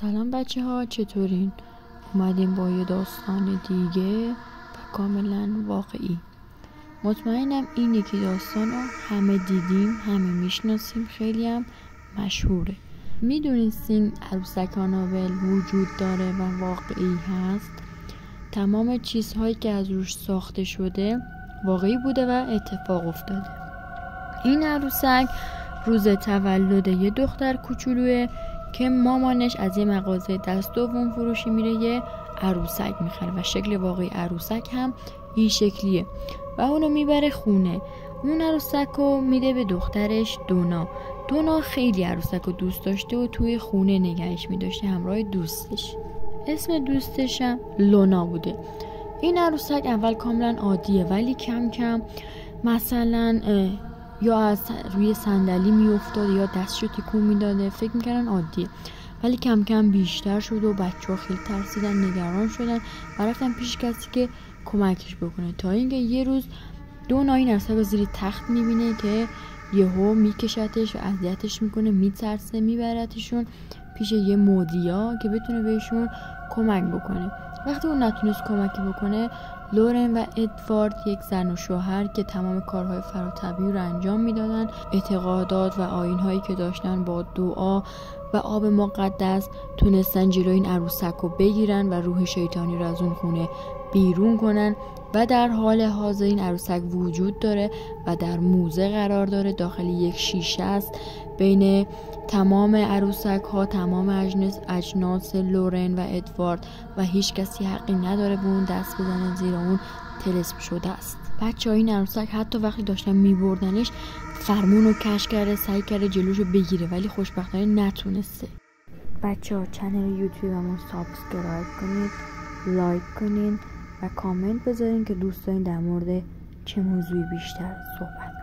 سلام بچه ها، چطورین؟ اومدیم با یه داستان دیگه و کاملا واقعی. مطمئنم این یکی داستان رو همه دیدیم، همه میشناسیم، خیلی هم مشهوره. میدونستین عروسک آنابل وجود داره و واقعی هست؟ تمام چیزهایی که از روش ساخته شده واقعی بوده و اتفاق افتاده. این عروسک روز تولد یه دختر کوچولوه که مامانش از یه مغازه دست دوم فروشی میره یه عروسک میخره و شکل واقعی عروسک هم این شکلیه و اونو میبره خونه. اون عروسک رو میده به دخترش دونا. دونا خیلی عروسک رو دوست داشته و توی خونه نگهش میداشته همراه دوستش. اسم دوستش هم لونا بوده. این عروسک اول کاملا عادیه ولی کم کم مثلا یا از روی صندلی میافتاد یا دستشو تکون میداده، فکر میکردن عادیه ولی کم کم بیشتر شد و بچه‌ها خیلی ترسیدن، نگران شدن و رفتن پیش کسی که کمکش بکنه. تا اینکه یه روز دونا این عروسک رو زیر تخت میبینه که یهو میکشتش و اذیتش میکنه، میترسه، میبرتشون پیش یه مودیا که بتونه بهشون کمک بکنه. وقتی اون نتونست کمکی بکنه، لورن و ادوارد، یک زن و شوهر که تمام کارهای فراتبیعی رو انجام میدادن، اعتقادات و آیین‌هایی که داشتن، با دعا و آب مقدس تونستن جلوی این عروسک رو بگیرن و روح شیطانی رو از اون خونه بیرون کنن و در حال حاضر این عروسک وجود داره و در موزه قرار داره. داخل یک شیشه است. بین تمام عروسک ها، تمام اجناس لورن و ادوارد و هیچ کسی حقی نداره به اون دست بزنه، زیرا اون طلسم شده است. بچه ها این عروسک حتی وقتی داشتن میبردنش فرمون رو کش کرده، سعی کرده جلوشو بگیره ولی خوشبختانه نتونسته. بچه ها چنل یوتیوبمون سابسکرایب کنید، لایک کنید و کامنت بذارین که دوست دارین در مورد چه موضوعی بیشتر صحبت